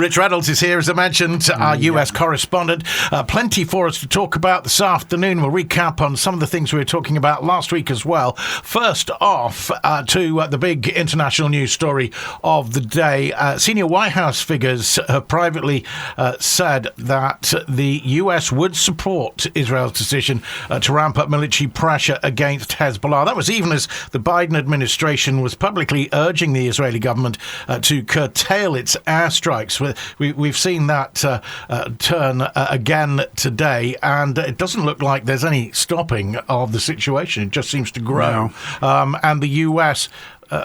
Rich Reynolds is here, as I mentioned, our US correspondent. Plenty for us to talk about this afternoon. We'll recap on some of the things we were talking about last week as well. First off, to the big international news story of the day. Senior White House figures have privately said that the US would support Israel's decision to ramp up military pressure against Hezbollah. That was even as the Biden administration was publicly urging the Israeli government to curtail its airstrikes. We've seen that turn again today, and it doesn't look like there's any stopping of the situation. It just seems to grow. No. And the US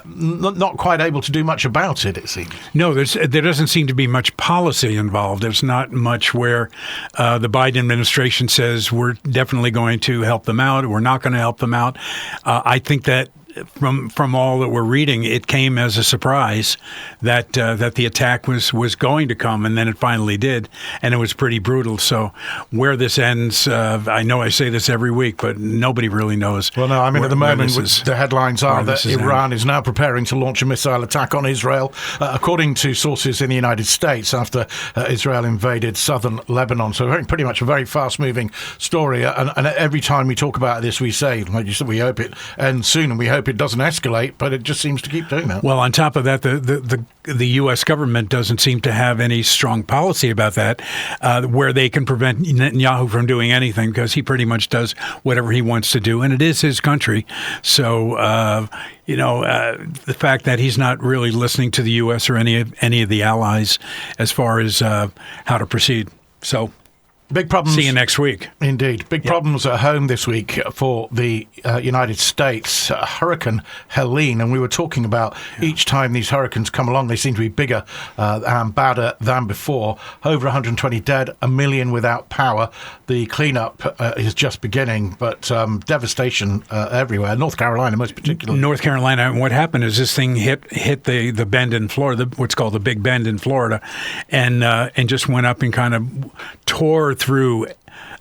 not quite able to do much about it, it seems. No, there doesn't seem to be much policy involved. There's not much where the Biden administration says we're definitely going to help them out, we're not going to help them out. I think that from all that we're reading, it came as a surprise that the attack was going to come, and then it finally did, and it was pretty brutal. So where this ends, I know I say this every week, but nobody really knows. Well, no, I mean, at the moment, the headlines are that Iran is now preparing to launch a missile attack on Israel, according to sources in the United States, after Israel invaded southern Lebanon. So pretty much a very fast-moving story, and every time we talk about this, we say, like you said, we hope it ends soon, and we hope it doesn't escalate, but it just seems to keep doing that. Well, on top of that, the U.S. government doesn't seem to have any strong policy about that, where they can prevent Netanyahu from doing anything, because he pretty much does whatever he wants to do, and it is his country. So, the fact that he's not really listening to the U.S. or any of the allies as far as how to proceed. So, big problems. See you next week. Indeed. Big problems at home this week for the United States. Hurricane Helene, and we were talking about each time these hurricanes come along, they seem to be bigger and badder than before. Over 120 dead, 1 million without power. The cleanup is just beginning, but devastation everywhere. North Carolina, most particularly. North Carolina. And what happened is this thing hit the bend in Florida, what's called the Big Bend in Florida, and just went up and kind of tore through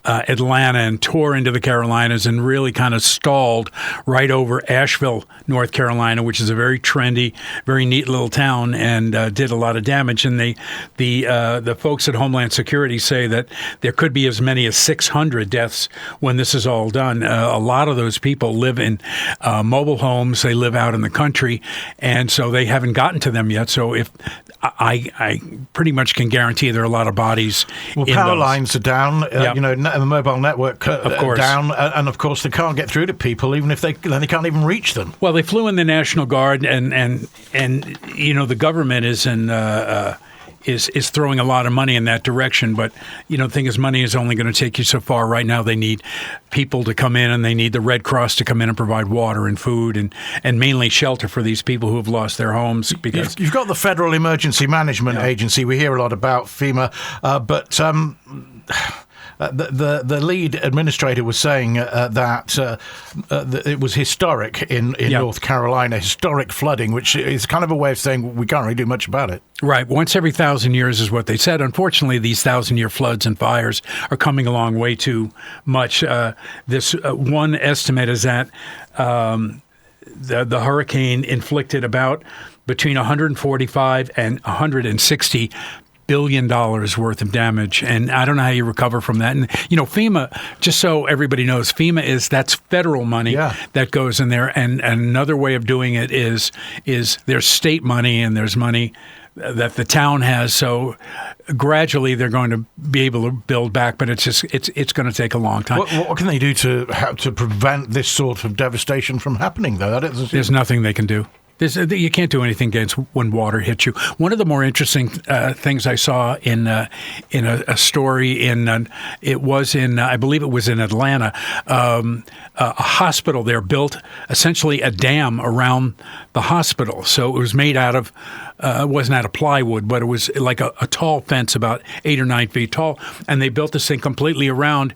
Atlanta and tore into the Carolinas and really kind of stalled right over Asheville, North Carolina, which is a very trendy, very neat little town, and did a lot of damage. And the folks at Homeland Security say that there could be as many as 600 deaths when this is all done. A lot of those people live in mobile homes. They live out in the country, and so they haven't gotten to them yet. So if I pretty much can guarantee there are a lot of bodies. Well, power lines are down. The mobile network of course down, and of course they can't get through to people, even if they can't even reach them. Well, they flew in the National Guard, and the government is is throwing a lot of money in that direction. But the thing is, money is only going to take you so far. Right now, they need people to come in, and they need the Red Cross to come in and provide water and food and mainly shelter for these people who have lost their homes. Because you've got the Federal Emergency Management Agency. We hear a lot about FEMA, but the lead administrator was saying that it was historic in North Carolina, historic flooding, which is kind of a way of saying we can't really do much about it. Right. Once every 1,000 years is what they said. Unfortunately, these 1,000-year floods and fires are coming along way too much. This one estimate is that the hurricane inflicted about between 145 and 160 $1 billion worth of damage, and I don't know how you recover from that. And FEMA, just so everybody knows, that's federal money that goes in there, and another way of doing it is there's state money and there's money that the town has. So gradually they're going to be able to build back, but it's going to take a long time. What can they do to prevent this sort of devastation from happening, though? There's nothing they can do. You can't do anything against when water hits you. One of the more interesting things I saw in a story I believe it was in Atlanta, a hospital there built essentially a dam around the hospital. So it was made out of, it wasn't out of plywood, but it was like a tall fence about 8 or 9 feet tall. And they built this thing completely around.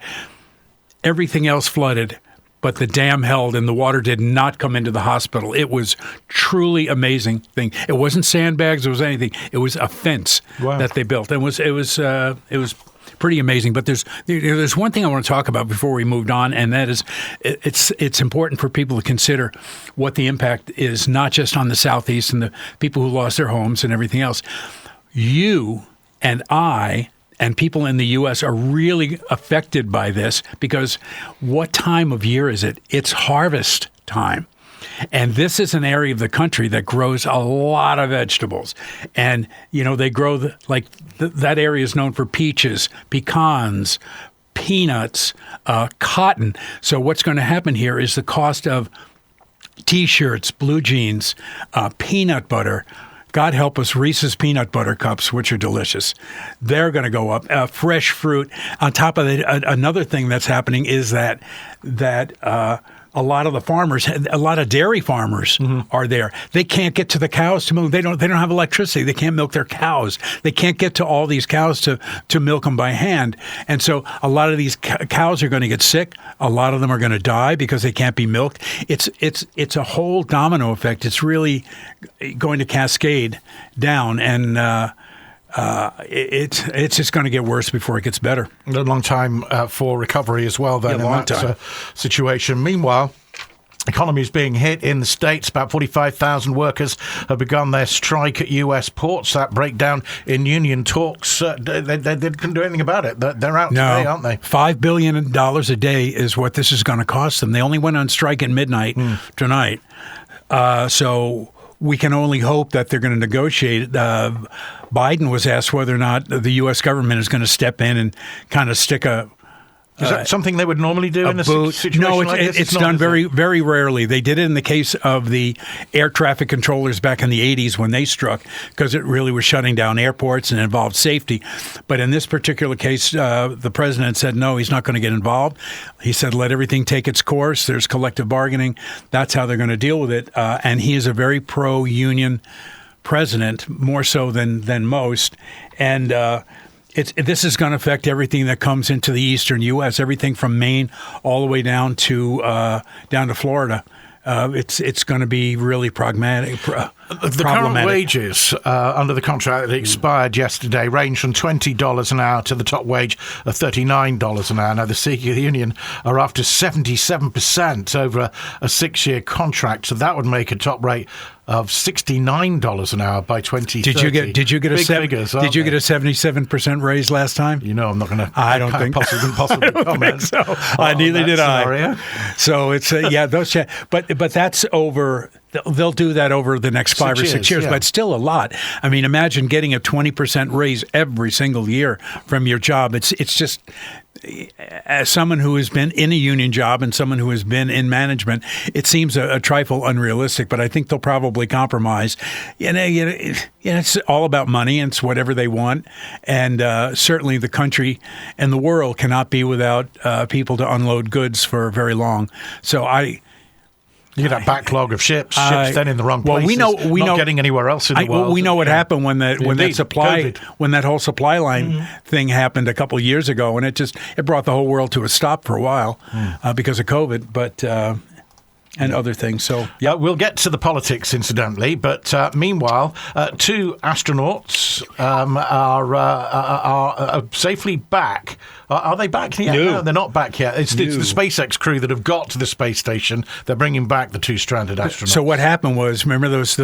Everything else flooded, but the dam held and the water did not come into the hospital. It was truly amazing thing. It wasn't sandbags, it was anything. It was a fence that they built. It was pretty amazing. But there's one thing I want to talk about before we moved on, and that is it's important for people to consider what the impact is, not just on the Southeast and the people who lost their homes and everything else. You and and people in the U.S. are really affected by this because what time of year is it? It's harvest time. And this is an area of the country that grows a lot of vegetables. And, they grow, that area is known for peaches, pecans, peanuts, cotton. So what's going to happen here is the cost of T-shirts, blue jeans, peanut butter, God help us, Reese's peanut butter cups, which are delicious. They're going to go up. Fresh fruit. On top of it, another thing that's happening is that a lot of the farmers, a lot of dairy farmers are there. They can't get to the cows to milk. They don't have electricity. They can't milk their cows. They can't get to all these cows to milk them by hand. And so a lot of these cows are going to get sick. A lot of them are going to die because they can't be milked. It's a whole domino effect. It's really going to cascade down, and it's just going to get worse before it gets better. A long time for recovery as well, then, in that situation. Meanwhile, economy is being hit in the States. About 45,000 workers have begun their strike at U.S. ports. That breakdown in union talks, they couldn't do anything about it. They're out today, aren't they? $5 billion a day is what this is going to cost them. They only went on strike at midnight tonight. So we can only hope that they're going to negotiate. Biden was asked whether or not the U.S. government is going to step in and kind of stick a... Is that something they would normally do in a situation like this? It's done very, very rarely. They did it in the case of the air traffic controllers back in the 80s when they struck, because it really was shutting down airports and involved safety. But in this particular case, the president said, no, he's not going to get involved. He said, let everything take its course. There's collective bargaining. That's how they're going to deal with it. And he is a very pro-union president, more so than most. And this is going to affect everything that comes into the eastern U.S., everything from Maine all the way down to Florida. It's going to be really pragmatic. The current wages under the contract that expired yesterday range from $20 an hour to the top wage of $39 an hour. Now, the union are after 77% over a 6-year contract, so that would make a top rate of $69 an hour by 2030. Did you get a 77% raise last time? I'm not going to. I don't think possibly comment. So. Neither did I. So it's those. But that's over. They'll do that over the next 5 or 6 years, but still a lot. I mean, imagine getting a 20% raise every single year from your job. It's just, as someone who has been in a union job and someone who has been in management, it seems a trifle unrealistic, but I think they'll probably compromise. It's all about money, and it's whatever they want. And certainly the country and the world cannot be without people to unload goods for very long. So you get that backlog of ships then in the wrong places. We know not getting anywhere else in the world. We know what happened when that whole supply line thing happened a couple of years ago, and it brought the whole world to a stop for a while because of COVID, but and other things. So we'll get to the politics, incidentally. But meanwhile, 2 astronauts are safely back. Are they back yet? No, they're not back yet. It's the SpaceX crew that have got to the space station. They're bringing back the 2 stranded astronauts. So what happened was, remember those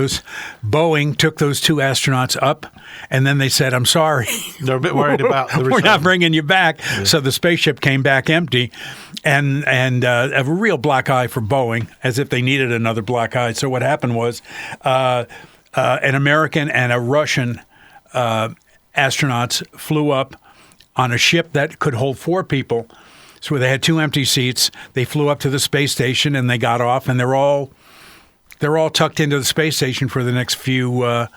Boeing took those 2 astronauts up, and then they said, "I'm sorry." They're a bit worried about the return. We're not bringing you back. Yeah. So the spaceship came back empty, and a real black eye for Boeing, as if they needed another black eye. So what happened was an American and a Russian astronauts flew up on a ship that could hold 4 people. So they had 2 empty seats. They flew up to the space station and they got off, and they're all tucked into the space station for the next few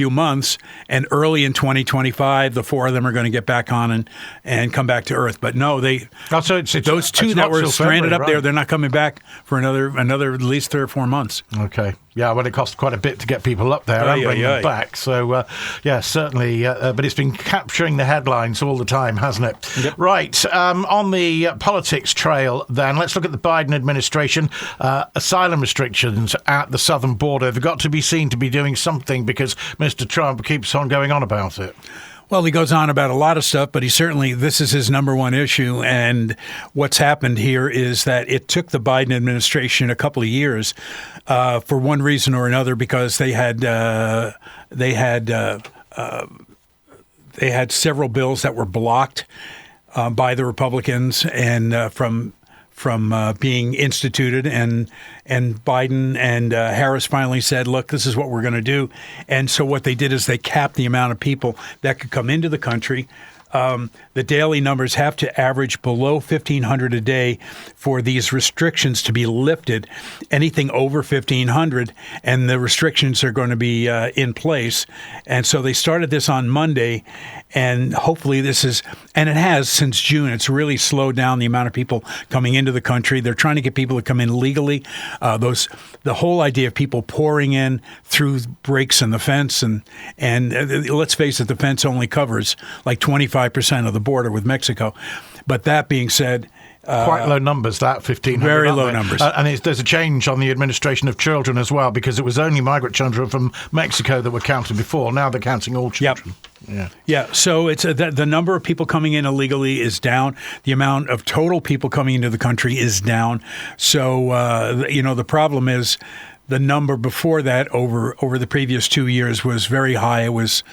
months. And early in 2025, the 4 of them are going to get back on and come back to Earth. But no, those 2 that were stranded up there, they're not coming back for another at least 3 or 4 months. Okay. Yeah, well, it costs quite a bit to get people up there and bring them back. So, certainly. But it's been capturing the headlines all the time, hasn't it? Yep. Right. On the politics trail, then, let's look at the Biden administration. Asylum restrictions at the southern border. They've got to be seen to be doing something because Mr. Trump keeps on going on about it. Well, he goes on about a lot of stuff, but this is his number one issue. And what's happened here is that it took the Biden administration a couple of years for one reason or another, because they had they had several bills that were blocked by the Republicans and from being instituted, and Biden and Harris finally said, look, this is what we're going to do. And so what they did is they capped the amount of people that could come into the country. The daily numbers have to average below 1,500 a day for these restrictions to be lifted. Anything over 1,500, and the restrictions are going to be in place. And so they started this on Monday, and hopefully and it has since June. It's really slowed down the amount of people coming into the country. They're trying to get people to come in legally. The whole idea of people pouring in through breaks in the fence, and let's face it, the fence only covers like 25% of the border with Mexico. But that being said, quite low numbers, that 1,500. Very low numbers. And there's a change on the administration of children as well, because it was only migrant children from Mexico that were counted before. Now they're counting all children. Yep. Yeah. So it's the number of people coming in illegally is down. The amount of total people coming into the country is down. So, the problem is the number before that over the previous 2 years was very high. It was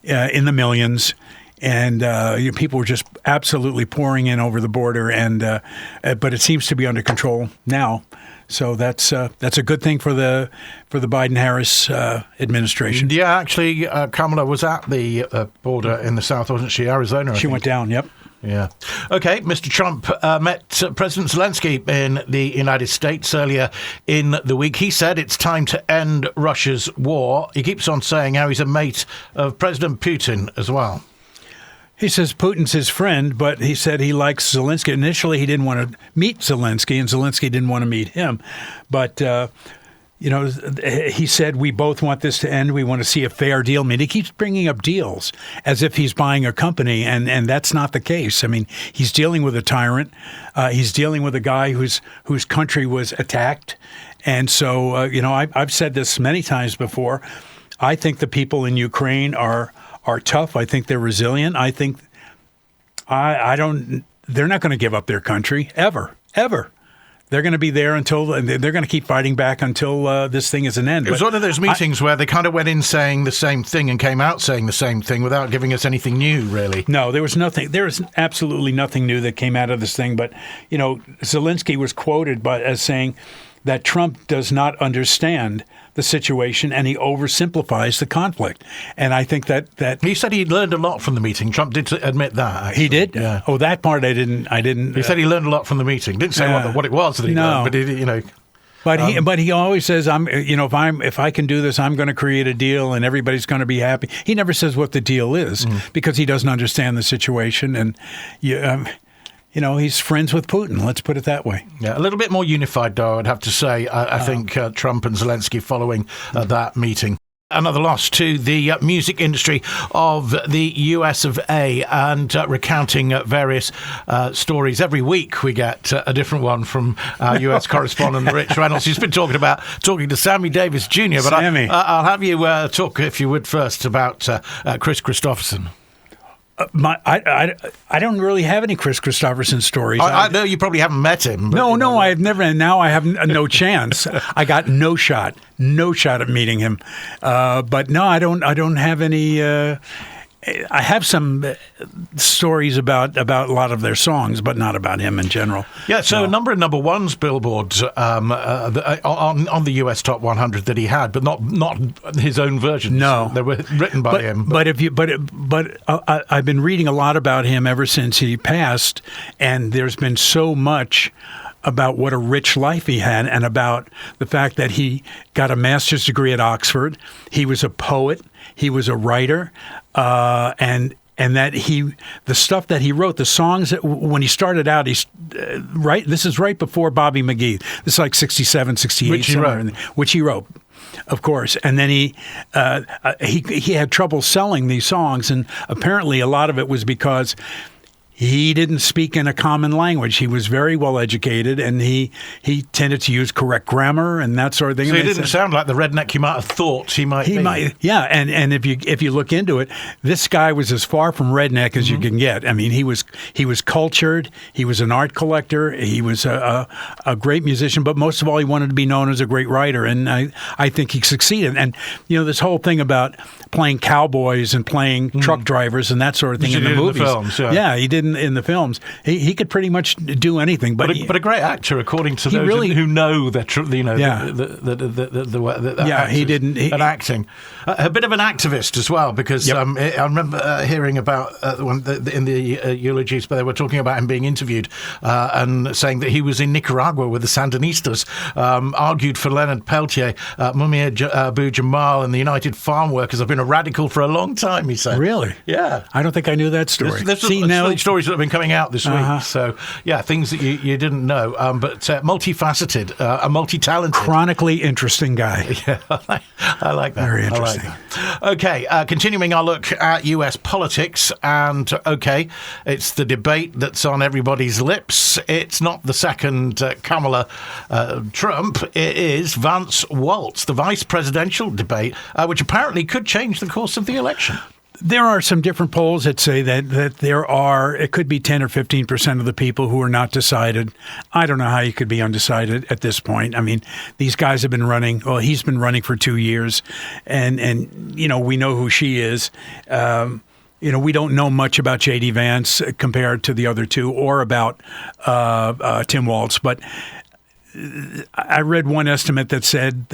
in the millions. And people were just absolutely pouring in over the border, but it seems to be under control now. So that's a good thing for the Biden-Harris administration. Yeah, actually, Kamala was at the border in the south, wasn't she? Arizona. She went down. Yep. Yeah. Okay, Mr. Trump met President Zelensky in the United States earlier in the week. He said it's time to end Russia's war. He keeps on saying how he's a mate of President Putin as well. He says Putin's his friend, but he said he likes Zelensky. Initially, he didn't want to meet Zelensky, and Zelensky didn't want to meet him. But, he said, we both want this to end. We want to see a fair deal. I mean, he keeps bringing up deals as if he's buying a company, and that's not the case. I mean, he's dealing with a tyrant. He's dealing with a guy whose country was attacked. And so, I've said this many times before. I think the people in Ukraine are tough. I think they're resilient. I think they're not going to give up their country ever. They're going to be there they're going to keep fighting back until this thing is an end. It was one of those meetings where they kind of went in saying the same thing and came out saying the same thing without giving us anything new, really. No, there was nothing. There was absolutely nothing new that came out of this thing. But, Zelensky was quoted as saying that Trump does not understand the situation, and he oversimplifies the conflict. And I think that he said he learned a lot from the meeting. Trump did admit that. Actually. He did. Yeah. Oh, that part I didn't. He said he learned a lot from the meeting. Didn't say what it was that he learned, but But he always says, if I can do this, I'm going to create a deal and everybody's going to be happy. He never says what the deal is because he doesn't understand the situation. And he's friends with Putin. Let's put it that way. Yeah, a little bit more unified, though, I'd have to say. I think Trump and Zelensky following that meeting. Another loss to the music industry of the US of A, and recounting various stories. Every week we get a different one from our US correspondent, Rich Reynolds. He's been talking to Sammy Davis Jr. But Sammy. I'll have you talk, if you would, first about Chris Christopherson. I don't really have any Chris Christopherson stories. I know you probably haven't met him. No, I've never, and now I have no chance. I got no shot at meeting him. But no, I don't have any. I have some stories about a lot of their songs, but not about him in general. Yeah, so a number of number ones billboards on the US Top 100 that he had, but not his own versions. No, they were written by him. But I've been reading a lot about him ever since he passed, and there's been so much about what a rich life he had, and about the fact that he got a master's degree at Oxford. He was a poet. He was a writer, and that the stuff that he wrote, the songs that when he started out, this is right before Bobby McGee. This is like 67, 68, which he wrote, of course. And then he had trouble selling these songs, and apparently a lot of it was because he didn't speak in a common language. He was very well educated, and he tended to use correct grammar and that sort of thing. So he didn't sound like the redneck you might have thought he might be. Yeah, and if you look into it, this guy was as far from redneck as you can get. I mean, he was cultured. He was an art collector. He was a great musician, but most of all, he wanted to be known as a great writer, and I think he succeeded. And this whole thing about playing cowboys and playing truck drivers and that sort of thing in the movies. In the films, yeah, he did in the films. He could pretty much do anything. But a great actor, according to those who know their he didn't. And acting, a bit of an activist as well, because I remember hearing about in the eulogies, but they were talking about him being interviewed and saying that he was in Nicaragua with the Sandinistas, argued for Leonard Peltier, Mumia Abu Jamal, and the United Farm Workers. I've been a radical for a long time, he said. Really? Yeah. I don't think I knew that story. There's stories that have been coming out this week. So, yeah, things that you didn't know. But multifaceted, a multi-talented. Chronically interesting guy. Yeah, I like that. Very interesting. Okay, continuing our look at US politics. And, okay, it's the debate that's on everybody's lips. It's not the second Kamala Trump. It is Vance-Walz, the vice-presidential debate, which apparently could change the course of the election. There are some different polls that say that it could be 10 or 15% of the people who are not decided. I don't know how you could be undecided at this point. I mean, these guys have been running. Well, he's been running for 2 years, and we know who she is. We don't know much about J.D. Vance compared to the other two, or about Tim Walz, but I read one estimate that said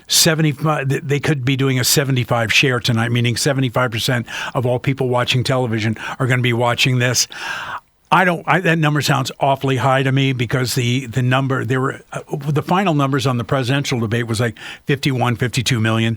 75. They could be doing a 75 share tonight, meaning 75% of all people watching television are going to be watching this. That number sounds awfully high to me, because the number the final numbers on the presidential debate was like 51, 52 million.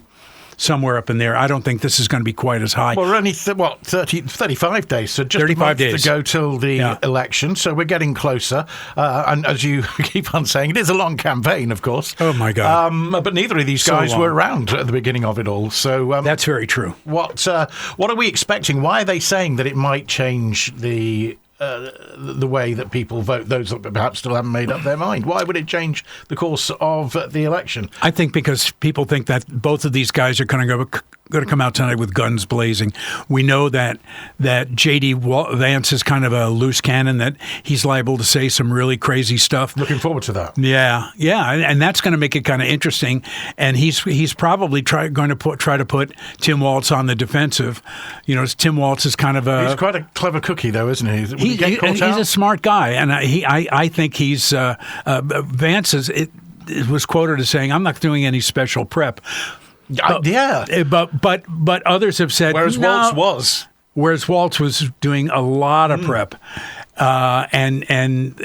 Somewhere up in there. I don't think this is going to be quite as high. Well, we're only 35 days, so just 35 days to go till the election, so we're getting closer. And as you keep on saying, it is a long campaign, of course. Oh, my God. But neither of these guys were around at the beginning of it all. So that's very true. What are we expecting? Why are they saying that it might change the way that people vote, those that perhaps still haven't made up their mind? Why would it change the course of the election? I think because people think that both of these guys are going to come out tonight with guns blazing. We know that J.D. Vance is kind of a loose cannon, that he's liable to say some really crazy stuff. Looking forward to that. Yeah, and that's going to make it kind of interesting. And he's probably going to try to put Tim Walz on the defensive. Tim Walz is kind of he's quite a clever cookie, though, isn't he? He's a smart guy, and I think he's Vance was quoted as saying, "I'm not doing any special prep." But others have said, whereas Walz was doing a lot of prep, and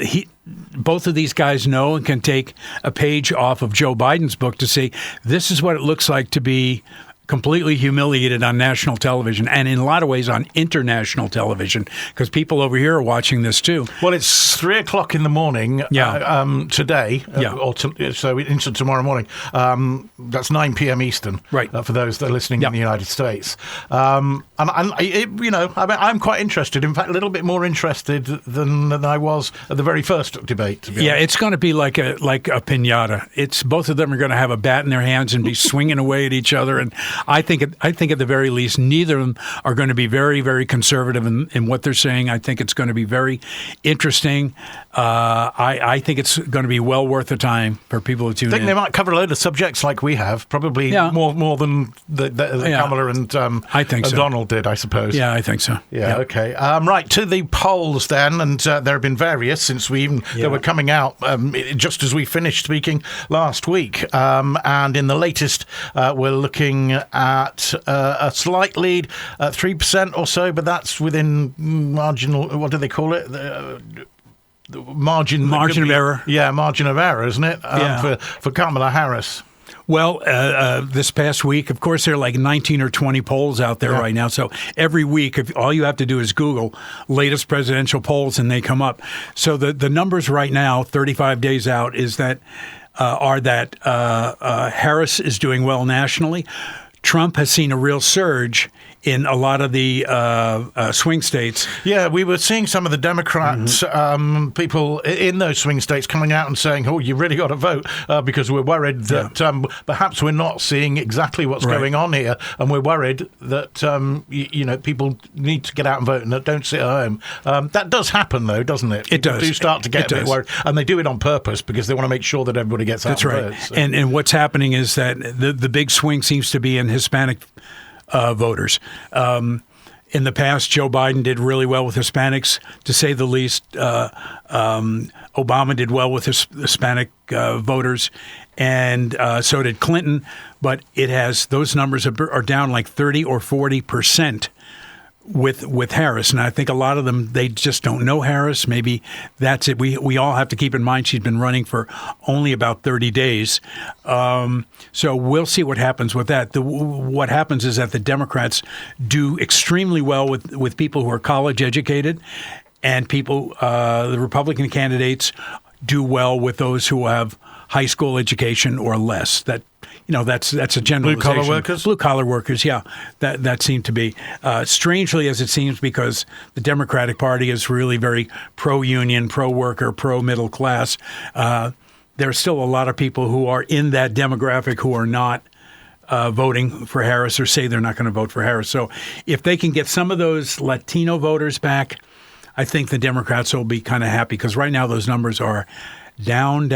both of these guys know and can take a page off of Joe Biden's book to say, this is what it looks like to be completely humiliated on national television, and in a lot of ways on international television, because people over here are watching this too. Well, it's 3:00 in the morning today, so into tomorrow morning. That's 9 p.m. Eastern, right? For those that are listening in the United States. And I'm quite interested. In fact, a little bit more interested than I was at the very first debate. To be honest. It's going to be like a piñata. It's both of them are going to have a bat in their hands and be swinging away at each other, and I think at the very least, neither of them are going to be very, very conservative in what they're saying. I think it's going to be very interesting. I think it's going to be well worth the time for people to tune in. I think they might cover a load of subjects like we have, probably more than the Kamala and I think so. Donald did, I suppose. Yeah, I think so. Yeah. Okay. Right, to the polls then, and there have been various since they were coming out just as we finished speaking last week. And in the latest, we're looking at a slight lead, 3% or so, but that's within marginal, what do they call it? The margin of error. Yeah, margin of error, isn't it? For Kamala Harris. Well, this past week, of course, there are like 19 or 20 polls out there right now. So every week, all you have to do is Google latest presidential polls, and they come up. So the numbers right now, 35 days out, are that Harris is doing well nationally. Trump has seen a real surge in a lot of the swing states. Yeah, we were seeing some of the Democrats, people in those swing states coming out and saying, "Oh, you really got to vote because we're worried that perhaps we're not seeing exactly what's going on here, and we're worried that people need to get out and vote and don't sit at home." That does happen, though, doesn't it? It does. People do start to get a bit worried, and they do it on purpose because they want to make sure that everybody gets out. That's right. Votes, so. And what's happening is that the big swing seems to be in Hispanic voters. In the past, Joe Biden did really well with Hispanics, to say the least. Obama did well with Hispanic voters, and so did Clinton. But those numbers are down like 30 or 40% with Harris. And I think a lot of them, they just don't know Harris. Maybe that's it. We all have to keep in mind she's been running for only about 30 days. So we'll see what happens with that. What happens is that the Democrats do extremely well with people who are college educated, and the Republican candidates do well with those who have high school education or less. That's a generalization. Blue-collar workers? Blue-collar workers, yeah. That seemed to be. Strangely as it seems, because the Democratic Party is really very pro-union, pro-worker, pro-middle class. There are still a lot of people who are in that demographic who are not voting for Harris or say they're not going to vote for Harris. So if they can get some of those Latino voters back, I think the Democrats will be kind of happy, because right now those numbers are down,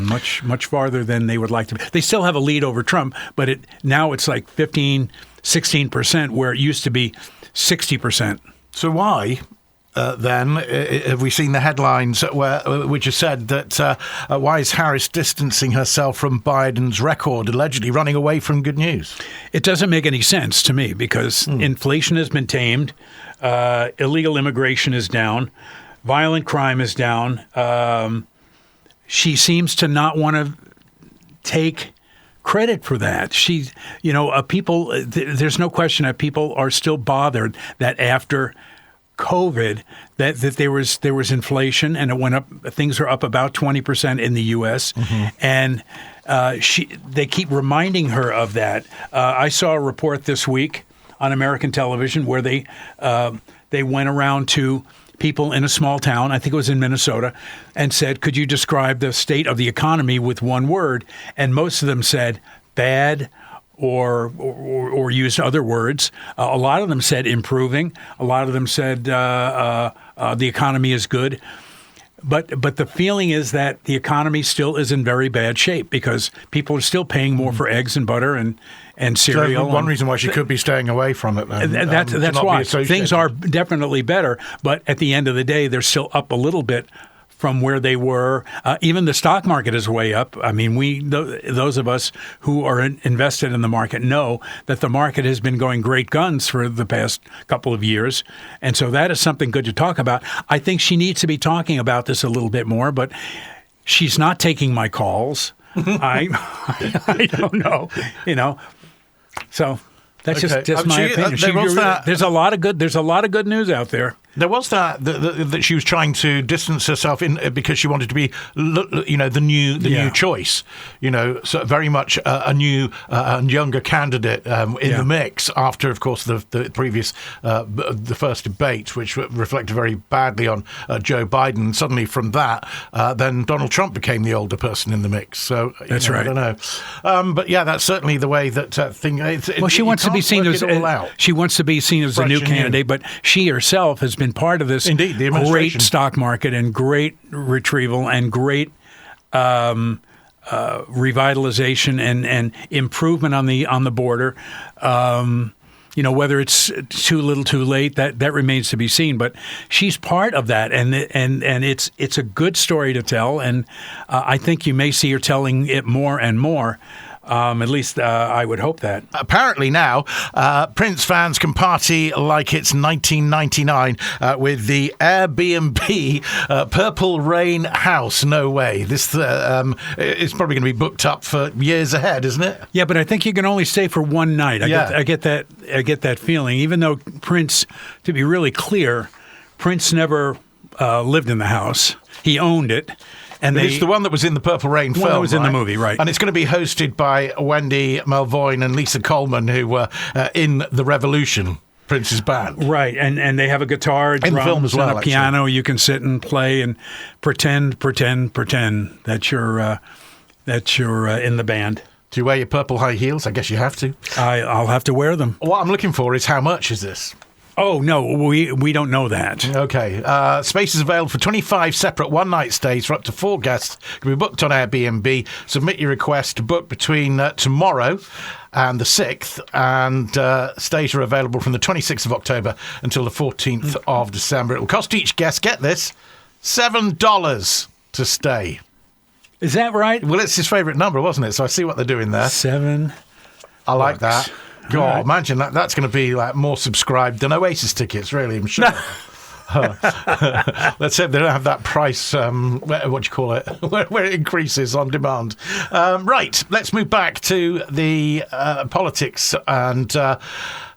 much farther than they would like to be. They still have a lead over Trump, but now it's like 15, 16%, where it used to be 60%. So why, then, have we seen the headlines which have said that why is Harris distancing herself from Biden's record, allegedly running away from good news? It doesn't make any sense to me, because inflation has been tamed, illegal immigration is down, violent crime is down. She seems to not want to take credit for that. There's no question that people are still bothered that after COVID, that there was inflation, and it went up. Things are up about 20% in the U.S. And they keep reminding her of that. I saw a report this week on American television where they went around to people in a small town, I think it was in Minnesota, and said, "Could you describe the state of the economy with one word?" And most of them said bad, or used other words. A lot of them said improving. A lot of them said the economy is good. But the feeling is that the economy still is in very bad shape, because people are still paying more for eggs and butter and cereal. So one reason why she could be staying away from it. That's why. Things are definitely better, but at the end of the day, they're still up a little bit from where they were. Even the stock market is way up. I mean, those of us who are invested in the market know that the market has been going great guns for the past couple of years. And so that is something good to talk about. I think she needs to be talking about this a little bit more, but she's not taking my calls. I don't know, So that's just my opinion. There's a lot of good news out there. There was that she was trying to distance herself because she wanted to be, the new choice. So very much a new and younger candidate in the mix after, of course, the previous the first debate, which reflected very badly on Joe Biden. Suddenly, from that, then Donald Trump became the older person in the mix. So that's right. I don't know, but yeah, that's certainly the way that thing. She wants to be seen as a new candidate, but she herself has been part of this great stock market and great retrieval and great revitalization and improvement on the border. Whether it's too little, too late, that remains to be seen. But she's part of that, and it's a good story to tell. And I think you may see her telling it more and more. At least I would hope that. Apparently now, Prince fans can party like it's 1999 with the Airbnb Purple Rain house. No way. This is probably going to be booked up for years ahead, isn't it? Yeah, but I think you can only stay for one night. I get that feeling. Even though Prince, to be really clear, Prince never lived in the house. He owned it. And it's the one that was in the Purple Rain film. That was in the movie, right? And it's going to be hosted by Wendy Melvoin and Lisa Coleman, who were in The Revolution, Prince's band. Right, and they have a guitar, drums, in the film as well, and a piano. You can sit and play and pretend that you're in the band. Do you wear your purple high heels? I guess you have to. I'll have to wear them. What I'm looking for is how much is this? Oh, no, we don't know that. Okay. Space is available for 25 separate one-night stays for up to 4 guests. Can be booked on Airbnb. Submit your request to book between tomorrow and the 6th, and stays are available from the 26th of October until the 14th of December. It will cost each guest, get this, $7 to stay. Is that right? Well, it's his favourite number, wasn't it? So I see what they're doing there. 7. I like that. God, right. Imagine that. That's going to be like more subscribed than Oasis tickets, really, I'm sure. Let's hope they don't have that price, what do you call it, where it increases on demand. Right, let's move back to the politics and...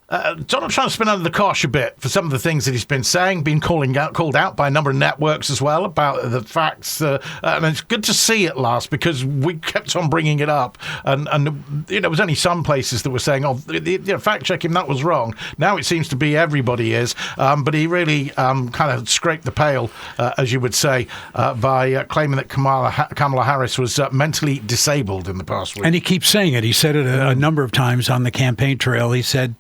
Donald Trump's been under the cosh a bit for some of the things that he's been saying, been called out by a number of networks as well about the facts. And it's good to see at last, because we kept on bringing it up. And there was only some places that were saying, fact check him, that was wrong. Now it seems to be everybody is. But he really kind of scraped the pail, as you would say, by claiming that Kamala Harris was mentally disabled in the past week. And he keeps saying it. He said it a number of times on the campaign trail. He said,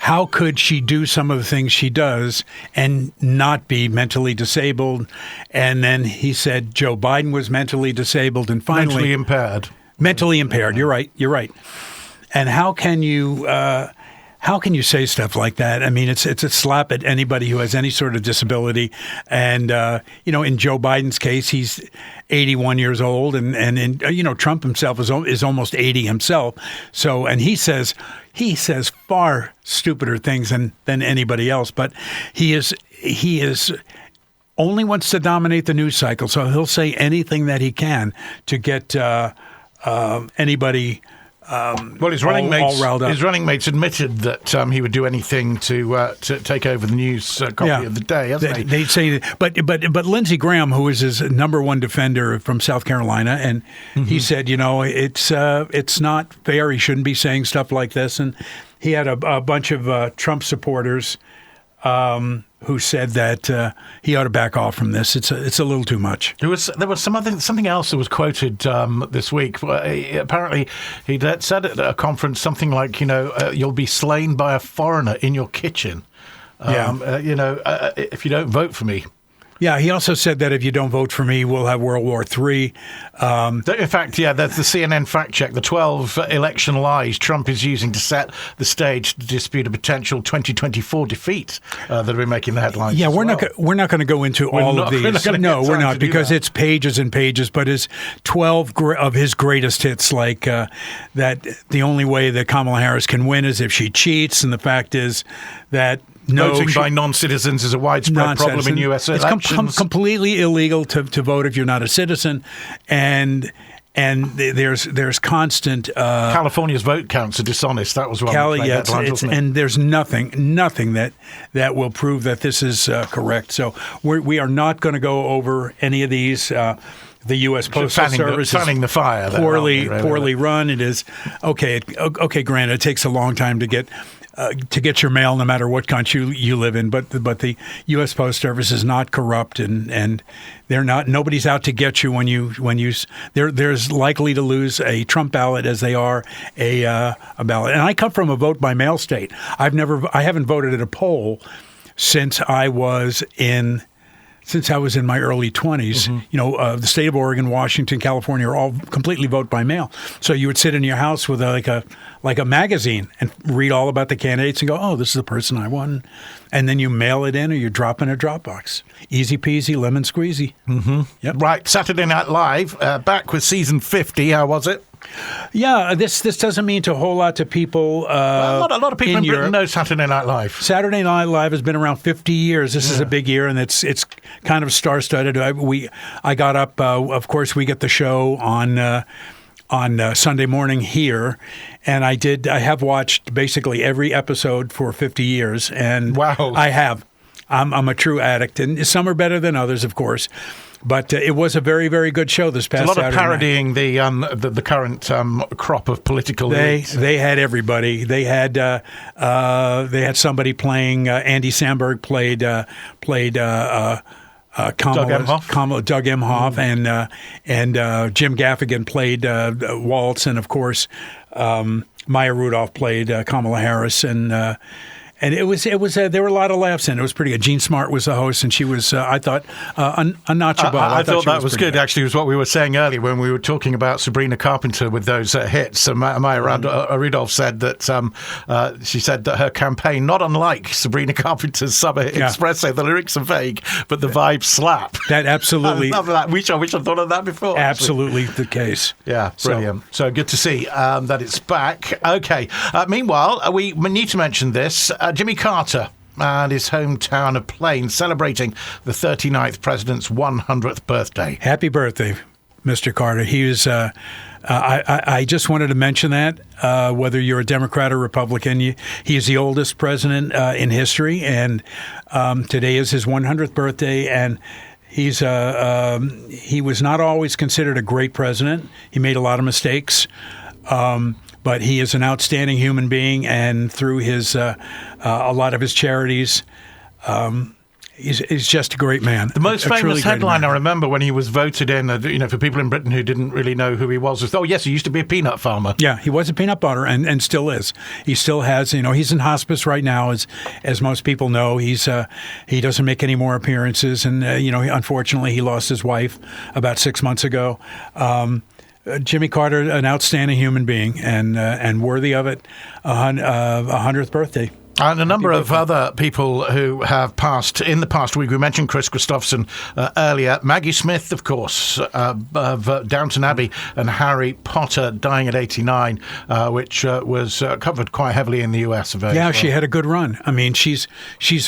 How could she do some of the things she does and not be mentally disabled? And then he said Joe Biden was mentally disabled, and finally mentally impaired. Mentally impaired. You're right. And how can you say stuff like that? I mean, it's a slap at anybody who has any sort of disability. And in Joe Biden's case, he's 81 years old, and Trump himself is almost 80 himself. So, and he says far stupider things than anybody else. But he is only wants to dominate the news cycle. So he'll say anything that he can to get anybody. Well, his running mates admitted that he would do anything to take over the news copy of the day, hasn't he? They say, but Lindsey Graham, who is his number one defender from South Carolina, and he said, it's not fair. He shouldn't be saying stuff like this. And he had a bunch of Trump supporters who said that he ought to back off from this. It's a little too much. There was something else that was quoted this week. Apparently, he said at a conference something like, you'll be slain by a foreigner in your kitchen. If you don't vote for me. Yeah, he also said that if you don't vote for me, we'll have World War III. In fact, that's the CNN fact check. The 12 election lies Trump is using to set the stage to dispute a potential 2024 defeat that have been making the headlines. Yeah, we're not going to go into all of these. No, we're not, because it's pages and pages. But his 12 of his greatest hits, like that the only way that Kamala Harris can win is if she cheats, and the fact is that voting by non-citizens is a widespread problem in U.S. elections. It's completely illegal to vote if you're not a citizen, and there's constant. California's vote counts are dishonest. That was one. And there's nothing that will prove that this is correct. So we are not going to go over any of these. The U.S. Postal Service is fanning the fire. Poorly run. It is okay. Granted, it takes a long time to get your mail, no matter what country you live in. But the U.S. Post Service is not corrupt, and they're not. Nobody's out to get you when you. There's likely to lose a Trump ballot as they are a ballot. And I come from a vote by mail state. I haven't voted at a poll since I was in my early 20s. The state of Oregon, Washington, California are all completely vote by mail. So you would sit in your house with like a magazine and read all about the candidates and go, oh, this is the person I want. And then you mail it in, or you drop in a Dropbox. Easy peasy, lemon squeezy. Mm-hmm. Yep. Right, Saturday Night Live, back with season 50. How was it? Yeah, this doesn't mean to a whole lot to people. A lot of people in Britain know Saturday Night Live. Saturday Night Live has been around 50 years. This is a big year, and it's kind of star-studded. I got up. Of course, we get the show on Sunday morning here, and I have watched basically every episode for 50 years. And wow, I have. I'm a true addict, and some are better than others, of course. But it was a very, very good show this past Saturday. A lot of parodying the current crop of political elites. They had everybody. They had somebody playing. Andy Samberg played Doug Emhoff, and Jim Gaffigan played Waltz, and of course Maya Rudolph played Kamala Harris, and it was there were a lot of laughs in it. It was pretty good. Jean Smart was the host, and she was, I thought, a notch above. I thought that was good. Actually, it was what we were saying earlier when we were talking about Sabrina Carpenter with those hits. Maya Rudolph said that she said that her campaign, not unlike Sabrina Carpenter's Summer Hit Espresso, the lyrics are vague, but the vibes slap. That absolutely. I love that. I wish I'd thought of that before. Absolutely the case. Yeah, brilliant. So good to see that it's back. Okay. Meanwhile, we need to mention this. Jimmy Carter and his hometown of Plains celebrating the 39th president's 100th birthday. Happy birthday, Mr. Carter. He was. I just wanted to mention that whether you're a Democrat or Republican, he is the oldest president in history, and today is his 100th birthday, and he was not always considered a great president. He made a lot of mistakes. But he is an outstanding human being, and through his a lot of his charities, he's just a great man. The most famous headline I remember when he was voted in, for people in Britain who didn't really know who he was, oh yes, he used to be a peanut farmer. Yeah, he was a peanut butter and still is. He still has, he's in hospice right now, as most people know. He doesn't make any more appearances, and unfortunately he lost his wife about 6 months ago. Jimmy Carter, an outstanding human being, and worthy of it. 100th birthday. And a number of other people who have passed in the past week. We mentioned Chris Christopherson earlier. Maggie Smith, of course, of Downton Abbey, and Harry Potter dying at 89, which was covered quite heavily in the US. She had a good run. I mean, she's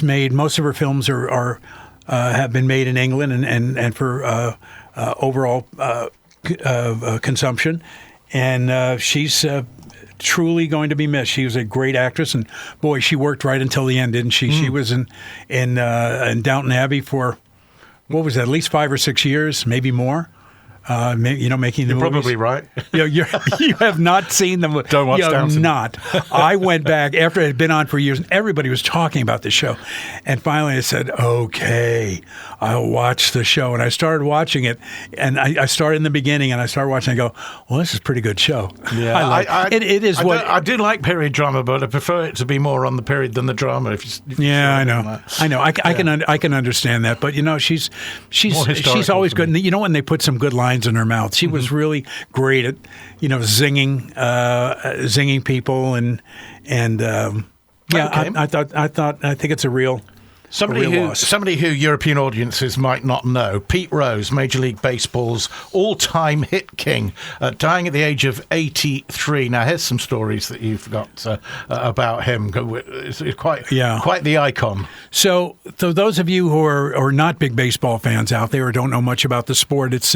made most of her films have been made in England and for overall consumption, and she's truly going to be missed. She was a great actress, and boy, she worked right until the end, didn't she? She was in Downton Abbey for what was that, at least 5 or 6 years, maybe more. Making the movies. You're probably right. You have not seen them. Don't watch Downton. Not. I went back after it had been on for years, and everybody was talking about the show. And finally I said, okay, I'll watch the show. And I started watching it, and I started in the beginning, and I started watching, and I go, well, this is a pretty good show. Yeah, it is what... I do like period drama, but I prefer it to be more on the period than the drama. I know. I can understand that. But, she's always good. And, when they put some good lines in her mouth. She was really great at, zinging people and I think it's a real somebody who European audiences might not know. Pete Rose, Major League Baseball's all-time hit king, dying at the age of 83. Now, here's some stories that you've got about him. It's quite the icon. So those of you who are not big baseball fans out there or don't know much about the sport, it's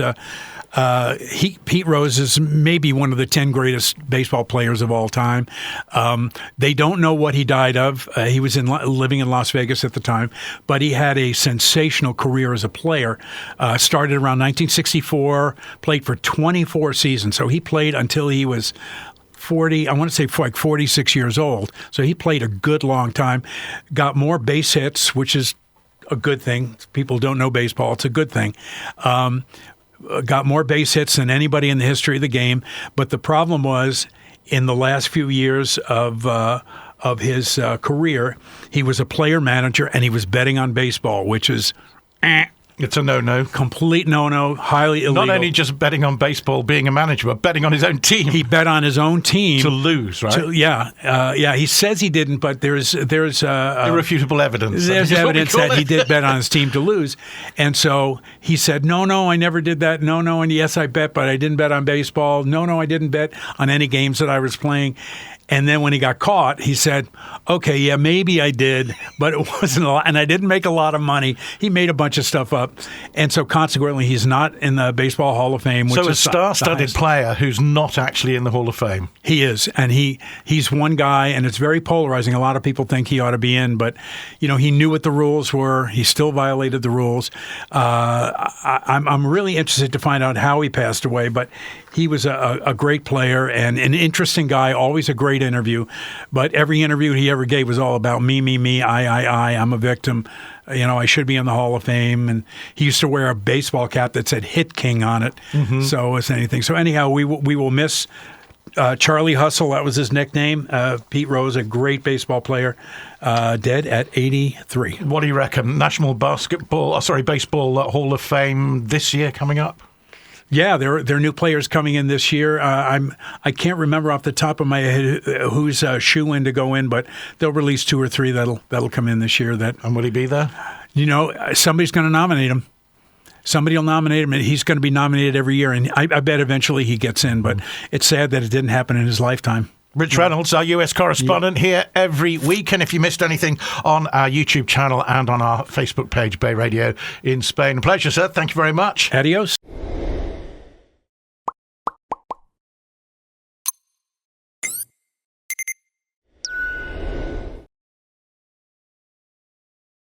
Pete Rose is maybe one of the 10 greatest baseball players of all time. They don't know what he died of. He was living in Las Vegas at the time, but he had a sensational career as a player. Started around 1964, played for 24 seasons. So he played until he was 40, I want to say like 46 years old. So he played a good long time, got more base hits, which is a good thing. People don't know baseball. It's a good thing. Got more base hits than anybody in the history of the game. But the problem was, in the last few years of his career, he was a player manager and he was betting on baseball, which is it's a no-no. Complete no-no, highly illegal. Not only just betting on baseball, being a manager, but betting on his own team. He bet on his own team. To lose, right? He says he didn't, but there's irrefutable evidence. There's evidence that he did bet on his team to lose. And so he said, no, I never did that. No, and yes, I bet, but I didn't bet on baseball. No, I didn't bet on any games that I was playing. And then when he got caught, he said, okay, yeah, maybe I did, but it wasn't a lot. And I didn't make a lot of money. He made a bunch of stuff up. And so consequently, he's not in the Baseball Hall of Fame. Which so a is star-studded player who's not actually in the Hall of Fame. He is. And he's one guy, and it's very polarizing. A lot of people think he ought to be in, but, he knew what the rules were. He still violated the rules. I'm really interested to find out how he passed away, but he was a great player and an interesting guy, always a great interview. But every interview he ever gave was all about me, I, I'm a victim. I should be in the Hall of Fame. And he used to wear a baseball cap that said Hit King on it. Mm-hmm. So it's anything. So anyhow, we will miss Charlie Hustle. That was his nickname. Pete Rose, a great baseball player, dead at 83. What do you reckon? National Baseball Hall of Fame this year coming up? Yeah, there are new players coming in this year. I can't remember off the top of my head who's shoe-in to go in, but they'll release 2 or 3 that'll come in this year. And will he be there? Somebody's going to nominate him. Somebody will nominate him, and he's going to be nominated every year. And I bet eventually he gets in, but it's sad that it didn't happen in his lifetime. Rich Reynolds, our US correspondent, here every week. And if you missed anything, on our YouTube channel and on our Facebook page, Bay Radio in Spain. A pleasure, sir. Thank you very much. Adios.